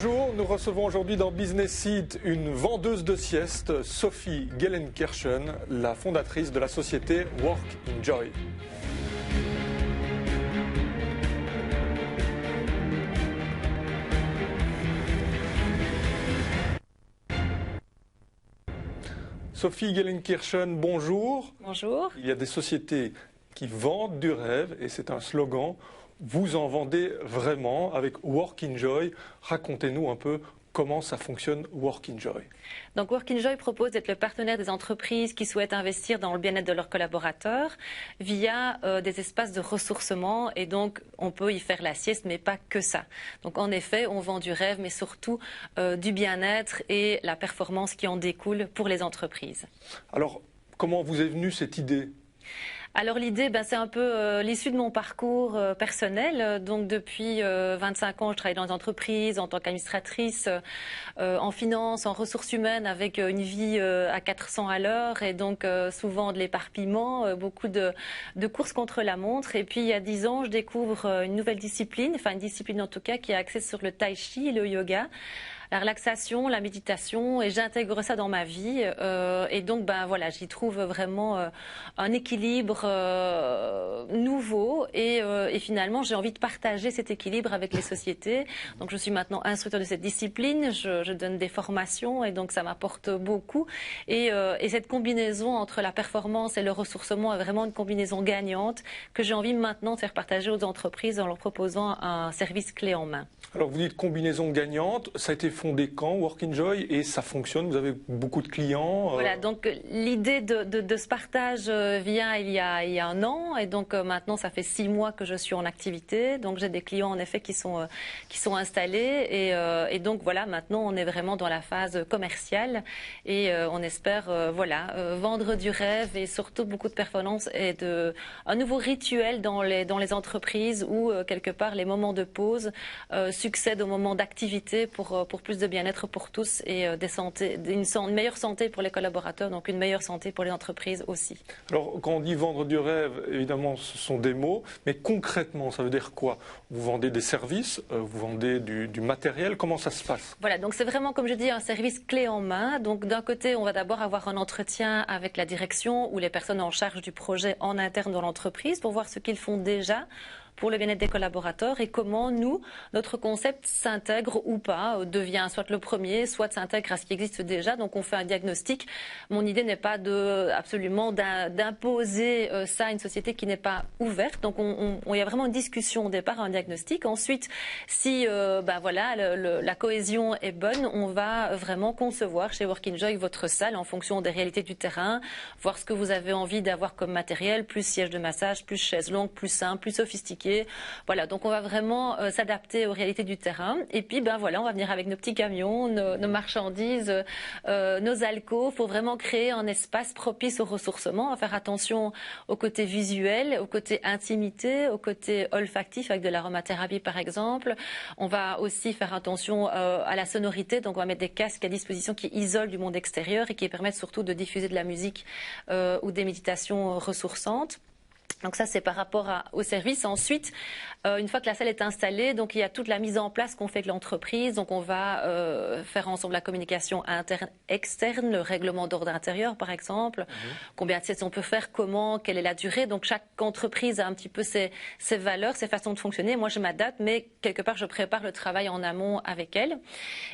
Bonjour, nous recevons aujourd'hui dans Business Seat une vendeuse de sieste, Sophie Gellenkirchen, la fondatrice de la société Work Enjoy. Sophie Gellenkirchen, bonjour. Bonjour. Il y a des sociétés qui vendent du rêve et c'est un slogan. Vous en vendez vraiment avec Work Enjoy. Racontez-nous un peu comment ça fonctionne Work Enjoy. Donc Work Enjoy propose d'être le partenaire des entreprises qui souhaitent investir dans le bien-être de leurs collaborateurs via des espaces de ressourcement et donc on peut y faire la sieste mais pas que ça. Donc en effet on vend du rêve mais surtout du bien-être et la performance qui en découle pour les entreprises. Alors comment vous est venue cette idée ? Alors l'idée, c'est un peu l'issue de mon parcours personnel. Donc depuis 25 ans, je travaille dans les entreprises en tant qu'administratrice, en finance, en ressources humaines, avec une vie à 400 à l'heure et donc souvent de l'éparpillement, beaucoup de courses contre la montre. Et puis il y a 10 ans, je découvre une nouvelle discipline, enfin une discipline en tout cas qui est axée sur le tai chi et le yoga. La relaxation, la méditation, et j'intègre ça dans ma vie. Et donc, voilà, j'y trouve vraiment un équilibre nouveau. Et finalement, j'ai envie de partager cet équilibre avec les sociétés. Donc, je suis maintenant instructeur de cette discipline. Je donne des formations et donc ça m'apporte beaucoup. Et cette combinaison entre la performance et le ressourcement est vraiment une combinaison gagnante que j'ai envie maintenant de faire partager aux entreprises en leur proposant un service clé en main. Alors vous dites combinaison gagnante, ça a été fondé quand Work Enjoy et ça fonctionne, vous avez beaucoup de clients Voilà, donc l'idée de ce partage vient il y a un an et donc maintenant ça fait 6 mois que je suis en activité, donc j'ai des clients en effet qui sont installés et donc voilà, maintenant on est vraiment dans la phase commerciale et on espère vendre du rêve et surtout beaucoup de performance et un nouveau rituel dans les entreprises où quelque part les moments de pause succèdent aux moments d'activité pour plus de bien-être pour tous et une meilleure santé pour les collaborateurs, donc une meilleure santé pour les entreprises aussi. Alors quand on dit vendre du rêve, évidemment ce sont des mots, mais concrètement ça veut dire quoi? Vous vendez des services, vous vendez du matériel, comment ça se passe? Voilà, donc c'est vraiment comme je dis un service clé en main. Donc d'un côté on va d'abord avoir un entretien avec la direction ou les personnes en charge du projet en interne dans l'entreprise pour voir ce qu'ils font déjà pour le bien-être des collaborateurs et comment notre concept s'intègre ou pas, devient soit le premier, soit s'intègre à ce qui existe déjà. Donc on fait un diagnostic. Mon idée n'est pas absolument d'imposer ça à une société qui n'est pas ouverte. Donc il y a vraiment une discussion au départ, un diagnostic. Ensuite, si la cohésion est bonne, on va vraiment concevoir chez Work Enjoy votre salle en fonction des réalités du terrain, voir ce que vous avez envie d'avoir comme matériel, plus siège de massage, plus chaise longue, plus simple, plus sophistiqué. Voilà, donc on va vraiment s'adapter aux réalités du terrain. Et puis, on va venir avec nos petits camions, nos marchandises, nos alcôves pour vraiment créer un espace propice au ressourcement, à faire attention au côté visuel, au côté intimité, au côté olfactif avec de l'aromathérapie par exemple. On va aussi faire attention à la sonorité, donc on va mettre des casques à disposition qui isolent du monde extérieur et qui permettent surtout de diffuser de la musique ou des méditations ressourçantes. Donc ça, c'est par rapport au service. Ensuite, une fois que la salle est installée, donc il y a toute la mise en place qu'on fait avec l'entreprise. Donc on va faire ensemble la communication interne-externe, le règlement d'ordre intérieur par exemple, combien de siestes on peut faire, comment, quelle est la durée. Donc chaque entreprise a un petit peu ses valeurs, ses façons de fonctionner. Moi, je m'adapte, mais quelque part, je prépare le travail en amont avec elle.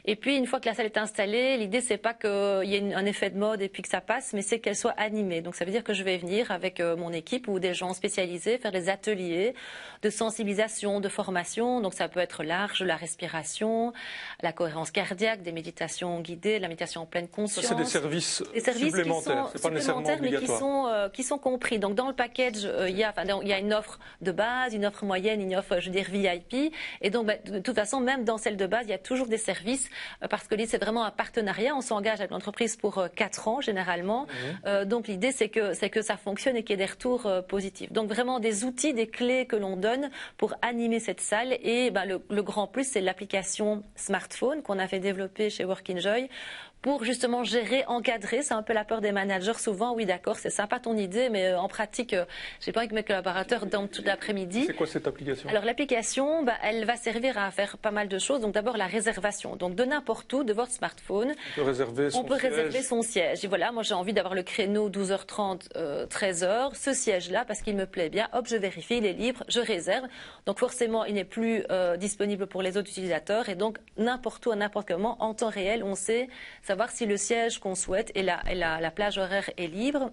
Et puis, une fois que la salle est installée, l'idée, c'est pas qu'il y ait un effet de mode et puis que ça passe, mais c'est qu'elle soit animée. Donc ça veut dire que je vais venir avec mon équipe ou des gens spécialisés, faire des ateliers de sensibilisation, de formation. Donc ça peut être large, la respiration, la cohérence cardiaque, des méditations guidées, la méditation en pleine conscience. Ça, c'est des services supplémentaires, c'est pas nécessairement obligatoire. Mais qui sont compris. Donc dans le package, il y a une offre de base, une offre moyenne, une offre, je veux dire, VIP. Et donc de toute façon, même dans celle de base, il y a toujours des services parce que c'est vraiment un partenariat. On s'engage avec l'entreprise pour 4 ans généralement. Donc l'idée, c'est que ça fonctionne et qu'il y ait des retours positifs. Donc vraiment des outils, des clés que l'on donne pour animer cette salle. Et le grand plus, c'est l'application smartphone qu'on a fait développer chez Work Enjoy pour justement gérer, encadrer. C'est un peu la peur des managers souvent. Oui, d'accord, c'est sympa ton idée, mais en pratique, j'ai pas envie que mes collaborateurs dorment toute l'après-midi. C'est quoi cette application? Alors l'application, elle va servir à faire pas mal de choses. Donc d'abord la réservation. Donc de n'importe où, de votre smartphone, on peut réserver son siège. Et voilà, moi j'ai envie d'avoir le créneau 12h30, 13h, ce siège-là parce qu'il me plaît bien. Hop, je vérifie, il est libre, je réserve. Donc forcément, il n'est plus disponible pour les autres utilisateurs. Et donc n'importe où, à n'importe quel moment, en temps réel, on sait savoir si le siège qu'on souhaite et la plage horaire est libre.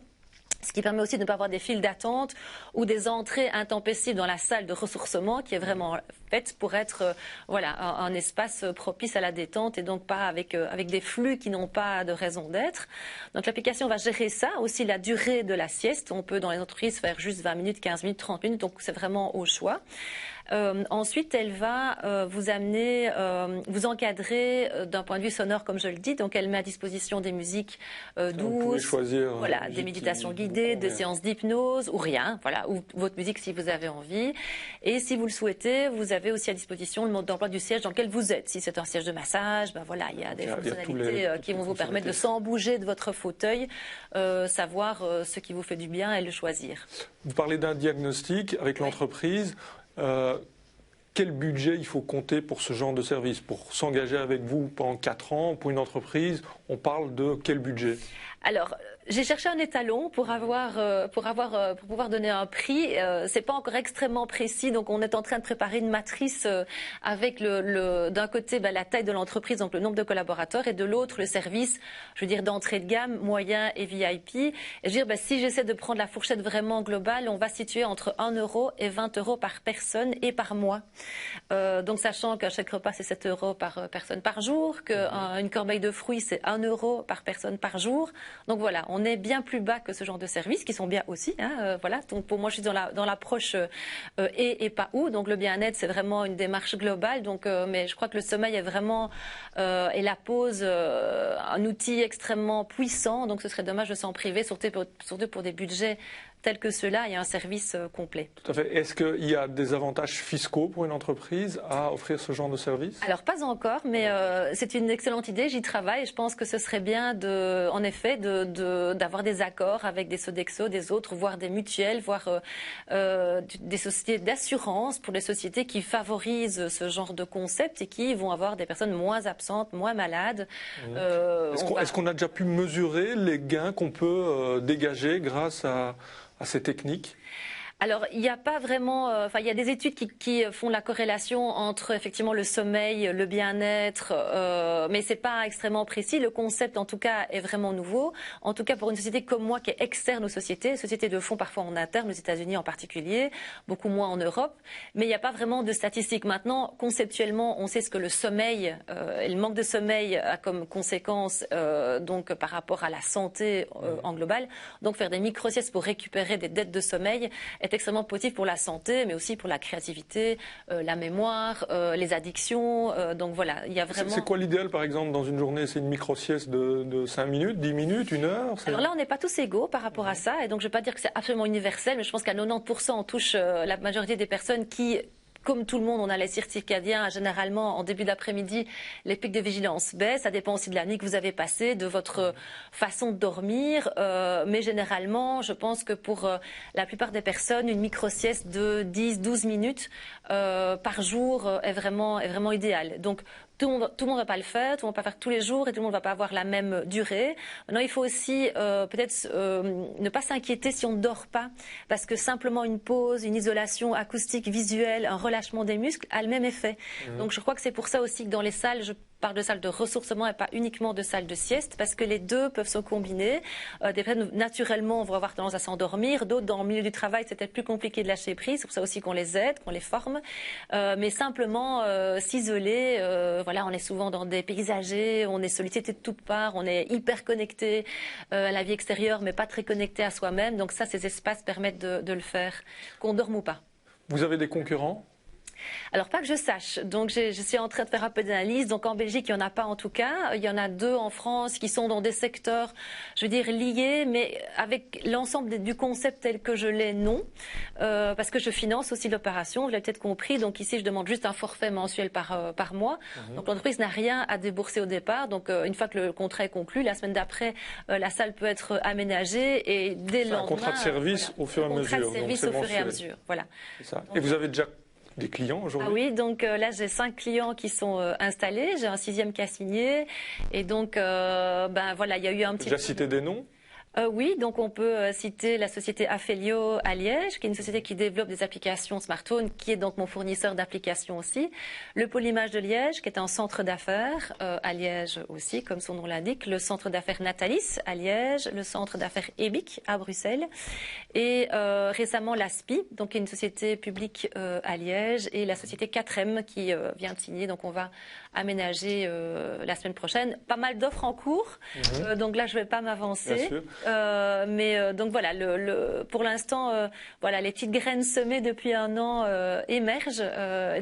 Ce qui permet aussi de ne pas avoir des files d'attente ou des entrées intempestives dans la salle de ressourcement qui est vraiment faite pour être un espace propice à la détente et donc pas avec des flux qui n'ont pas de raison d'être. Donc l'application va gérer ça, aussi la durée de la sieste. On peut dans les entreprises faire juste 20 minutes, 15 minutes, 30 minutes, donc c'est vraiment au choix. Ensuite, elle va vous amener, vous encadrer d'un point de vue sonore, comme je le dis. Donc, elle met à disposition des musiques douces, choisir, des méditations guidées, des séances d'hypnose ou rien, ou votre musique si vous avez envie. Et si vous le souhaitez, vous avez aussi à disposition le mode d'emploi du siège dans lequel vous êtes. Si c'est un siège de massage, il y a des fonctionnalités qui vont vous permettre de, sans bouger de votre fauteuil, savoir ce qui vous fait du bien et le choisir. Vous parlez d'un diagnostic avec l'entreprise. Quel budget il faut compter pour ce genre de service? Pour s'engager avec vous pendant 4 ans, pour une entreprise, on parle de quel budget? Alors, j'ai cherché un étalon pour pouvoir donner un prix. C'est pas encore extrêmement précis, donc on est en train de préparer une matrice avec d'un côté la taille de l'entreprise, donc le nombre de collaborateurs, et de l'autre le service, je veux dire d'entrée de gamme, moyen et VIP. Et je veux dire, si j'essaie de prendre la fourchette vraiment globale, on va situer entre 1 € et 20 € par personne et par mois. Donc sachant qu'un chèque repas c'est 7 € par personne par jour, qu'une corbeille de fruits c'est 1 € par personne par jour. Donc voilà, on est bien plus bas que ce genre de services qui sont bien aussi. Donc pour moi, je suis dans l'approche et pas où. Donc le bien-être, c'est vraiment une démarche globale. Donc, mais je crois que le sommeil est vraiment et la pause un outil extrêmement puissant. Donc ce serait dommage de s'en priver, surtout pour des budgets tels que ceux-là, il y a un service complet. Tout à fait. Est-ce qu'il y a des avantages fiscaux pour une entreprise à offrir ce genre de service? Alors pas encore, mais c'est une excellente idée, j'y travaille. Je pense que ce serait bien d'avoir des accords avec des Sodexo, des autres, voire des mutuelles, voire des sociétés d'assurance pour les sociétés qui favorisent ce genre de concept et qui vont avoir des personnes moins absentes, moins malades. Est-ce qu'on a déjà pu mesurer les gains qu'on peut dégager grâce à ces techniques? Alors, il n'y a pas vraiment... il y a des études qui font la corrélation entre effectivement le sommeil, le bien-être, mais c'est pas extrêmement précis. Le concept, en tout cas, est vraiment nouveau. En tout cas, pour une société comme moi qui est externe aux sociétés de fonds parfois en interne, aux États-Unis en particulier, beaucoup moins en Europe, mais il n'y a pas vraiment de statistiques. Maintenant, conceptuellement, on sait ce que le sommeil et le manque de sommeil a comme conséquence donc par rapport à la santé en global. Donc, faire des micro-siestes pour récupérer des dettes de sommeil est extrêmement positif pour la santé, mais aussi pour la créativité, la mémoire, les addictions. Donc voilà, il y a vraiment... C'est quoi l'idéal, par exemple, dans une journée? C'est une micro-sieste de 5 minutes, 10 minutes, 1 heure? Alors là, on n'est pas tous égaux par rapport à ça, et donc je ne vais pas dire que c'est absolument universel, mais je pense qu'à 90%, on touche la majorité des personnes qui... Comme tout le monde, on a les circadiens. Généralement, en début d'après-midi, les pics de vigilance baissent. Ça dépend aussi de la nuit que vous avez passée, de votre façon de dormir. Mais généralement, je pense que pour la plupart des personnes, une micro-sieste de 10-12 minutes par jour est vraiment idéale. Donc, tout le monde ne va pas le faire, tout le monde ne va pas faire tous les jours et tout le monde ne va pas avoir la même durée. Maintenant, il faut aussi peut-être ne pas s'inquiéter si on ne dort pas, parce que simplement une pause, une isolation acoustique, visuelle, un relâchement des muscles a le même effet. Donc je crois que c'est pour ça aussi que dans les salles, je parle de salles de ressourcement et pas uniquement de salles de sieste, parce que les deux peuvent se combiner. Des personnes, naturellement, vont avoir tendance à s'endormir, d'autres, dans le milieu du travail, c'est peut-être plus compliqué de lâcher prise, c'est pour ça aussi qu'on les aide, qu'on les forme. Mais simplement s'isoler, on est souvent dans des paysagers, on est sollicité de toutes parts, on est hyper connecté à la vie extérieure, mais pas très connecté à soi-même. Donc ça, ces espaces permettent de le faire, qu'on dorme ou pas. Vous avez des concurrents? Alors pas que je sache. Donc je suis en train de faire un peu d'analyse. Donc en Belgique, il n'y en a pas en tout cas. Il y en a 2 en France qui sont dans des secteurs, je veux dire, liés, mais avec l'ensemble du concept tel que je l'ai, non. Parce que je finance aussi l'opération, vous l'avez peut-être compris. Donc ici, je demande juste un forfait mensuel par mois. Donc l'entreprise n'a rien à débourser au départ. Donc une fois que le contrat est conclu, la semaine d'après, la salle peut être aménagée et dès le lendemain... un contrat de service au fur et à mesure. Contrat de service au fur et à mesure, voilà. Ça. Et vous avez déjà des clients aujourd'hui? Ah oui, donc là j'ai 5 clients qui sont installés, j'ai un 6e qui a signé, et donc voilà, il y a eu un petit... Déjà cité des noms? Oui, donc on peut citer la société Afelio à Liège, qui est une société qui développe des applications smartphone, qui est donc mon fournisseur d'applications aussi. Le Polymage de Liège, qui est un centre d'affaires à Liège aussi, comme son nom l'indique. Le centre d'affaires Natalis à Liège, le centre d'affaires EBIC à Bruxelles. Et récemment l'ASPI, donc qui est une société publique à Liège, et la société 4M qui vient de signer. Donc on va aménager la semaine prochaine. Pas mal d'offres en cours, donc là je ne vais pas m'avancer. Donc voilà, pour l'instant, voilà, les petites graines semées depuis un an émergent.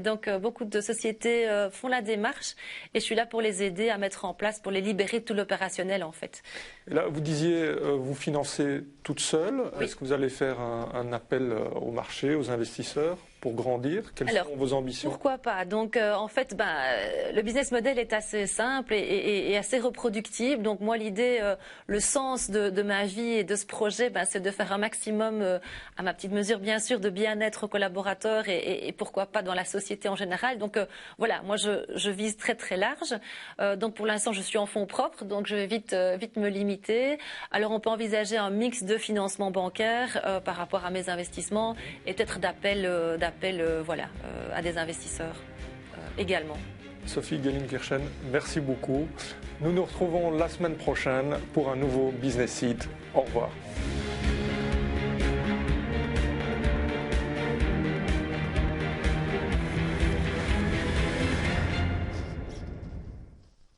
Donc beaucoup de sociétés font la démarche et je suis là pour les aider à mettre en place, pour les libérer de tout l'opérationnel en fait. Et là, vous disiez, vous financez toute seule. Oui. Est-ce que vous allez faire un appel au marché, aux investisseurs pour grandir? Quelles sont vos ambitions? Pourquoi pas? Donc en fait, le business model est assez simple et assez reproductible. Donc moi, l'idée, le sens de ma vie et de ce projet, c'est de faire un maximum, à ma petite mesure bien sûr, de bien-être aux collaborateurs et pourquoi pas dans la société en général. Donc voilà, moi je vise très très large. Donc pour l'instant, je suis en fonds propres, donc je vais vite me limiter. Alors on peut envisager un mix de financement bancaire par rapport à mes investissements et peut-être d'appel à des investisseurs également. Sophie Gellinkirchen, merci beaucoup. Nous nous retrouvons la semaine prochaine pour un nouveau Business Seat. Au revoir.